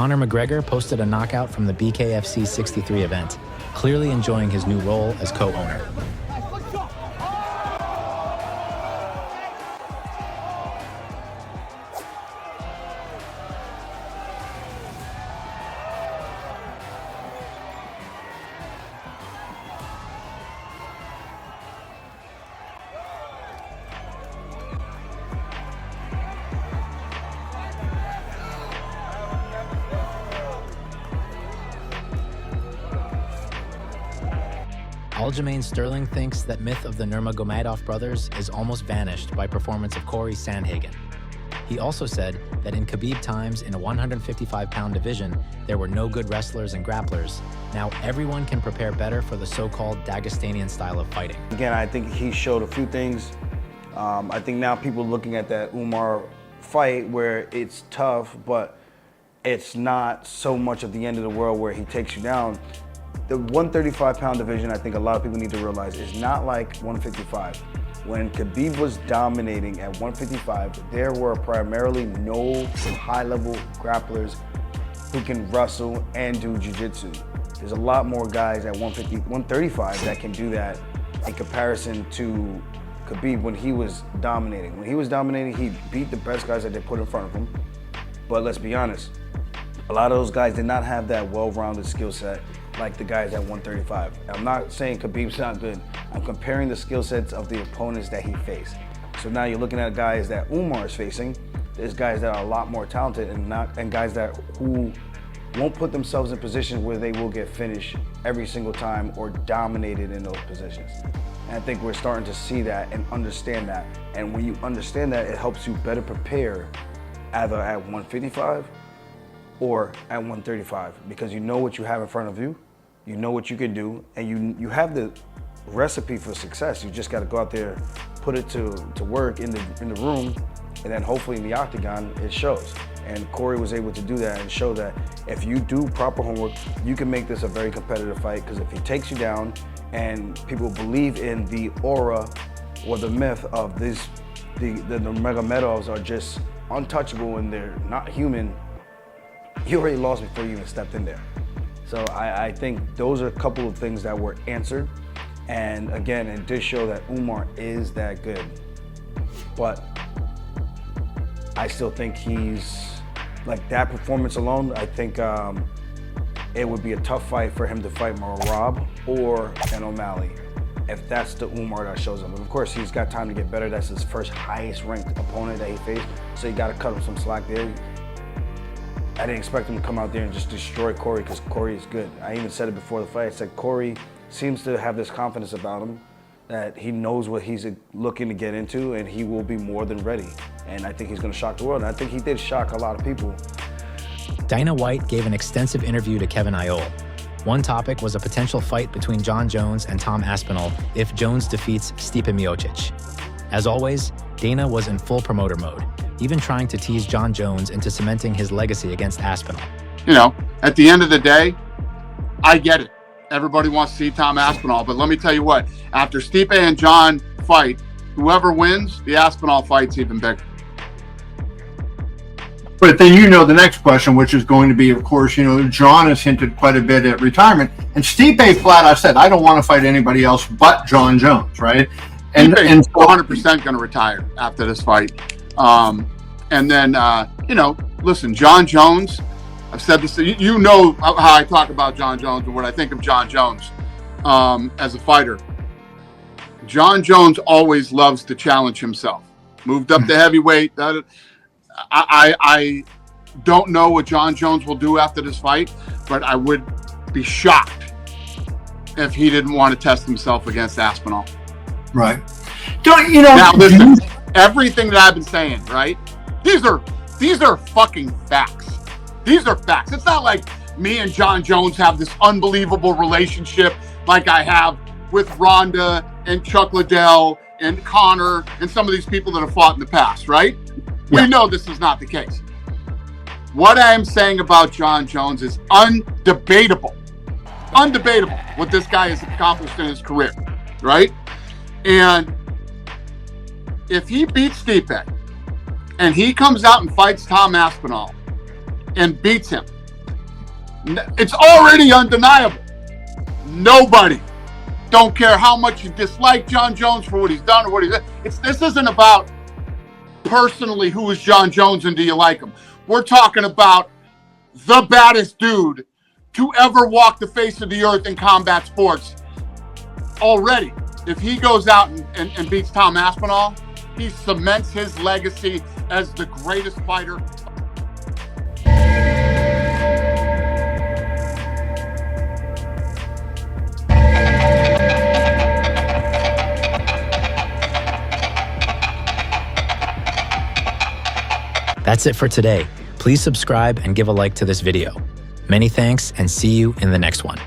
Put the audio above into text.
Conor McGregor posted a knockout from the BKFC 63 event, clearly enjoying his new role as co-owner. Aljamain Sterling thinks that myth of the Nurmagomedov brothers is almost vanished by performance of Cory Sandhagen. He also said that in Khabib times in a 155-pound division, there were no good wrestlers and grapplers. Now everyone can prepare better for the so-called Dagestanian style of fighting. Again, I think he showed a few things. I think now people looking at that Umar fight where it's tough, but it's not so much of the end of the world where he takes you down. The 135-pound division, I think a lot of people need to realize, is not like 155. When Khabib was dominating at 155, there were primarily no high-level grapplers who can wrestle and do jiu-jitsu. There's a lot more guys at 135 that can do that in comparison to Khabib when he was dominating. When he was dominating, he beat the best guys that they put in front of him. But let's be honest, a lot of those guys did not have that well-rounded skill set like the guys at 135. I'm not saying Khabib's not good. I'm comparing the skill sets of the opponents that he faced. So now you're looking at guys that Umar is facing. There's guys that are a lot more talented and guys who won't put themselves in positions where they will get finished every single time or dominated in those positions. And I think we're starting to see that and understand that. And when you understand that, it helps you better prepare either at 155 or at 135, because you know what you have in front of you, you know what you can do, and you have the recipe for success. You just got to go out there, put it to work in the room, and then hopefully in the octagon it shows. And Cory was able to do that and show that if you do proper homework, you can make this a very competitive fight, because if he takes you down and people believe in the aura or the myth of the Nurmagomedovs are just untouchable and they're not human, you already lost before you even stepped in there. So I think those are a couple of things that were answered. And again, it did show that Umar is that good. But I still think he's, like that performance alone, I think it would be a tough fight for him to fight Merab or an O'Malley, if that's the Umar that shows up. And of course, he's got time to get better. That's his first highest ranked opponent that he faced. So you gotta cut him some slack there. I didn't expect him to come out there and just destroy Cory, because Cory is good. I even said it before the fight. I said Cory seems to have this confidence about him that he knows what he's looking to get into, and he will be more than ready. And I think he's going to shock the world. And I think he did shock a lot of people. Dana White gave an extensive interview to Kevin Iole. One topic was a potential fight between Jon Jones and Tom Aspinall if Jones defeats Stipe Miocic. As always, Dana was in full promoter mode, even trying to tease Jon Jones into cementing his legacy against Aspinall. You know, at the end of the day, I get it. Everybody wants to see Tom Aspinall, but let me tell you what, after Stipe and Jon fight, whoever wins, the Aspinall fight's even bigger. But then you know the next question, which is going to be, of course, you know, Jon has hinted quite a bit at retirement, and Stipe flat out said, I don't want to fight anybody else but Jon Jones, right? And 100% going to retire after this fight. And then, you know, listen, Jon Jones, I've said this, you know how I talk about Jon Jones and what I think of Jon Jones as a fighter. Jon Jones always loves to challenge himself. Moved up to heavyweight. I don't know what Jon Jones will do after this fight, but I would be shocked if he didn't want to test himself against Aspinall. Right. Don't you know? Now listen, everything that I've been saying, right? These are fucking facts. These are facts. It's not like me and Jon Jones have this unbelievable relationship like I have with Ronda and Chuck Liddell and Conor and some of these people that have fought in the past, right? Yeah. We know this is not the case. What I am saying about Jon Jones is undebatable. Undebatable what this guy has accomplished in his career, right? And if he beats Stipe and he comes out and fights Tom Aspinall and beats him, It's already undeniable. Nobody, don't care how much you dislike Jon Jones for what he's done or what he's done. This isn't about personally who is Jon Jones and do you like him. We're talking about the baddest dude to ever walk the face of the earth in combat sports. Already, if he goes out and beats Tom Aspinall, he cements his legacy as the greatest fighter. That's it for today. Please subscribe and give a like to this video. Many thanks and see you in the next one.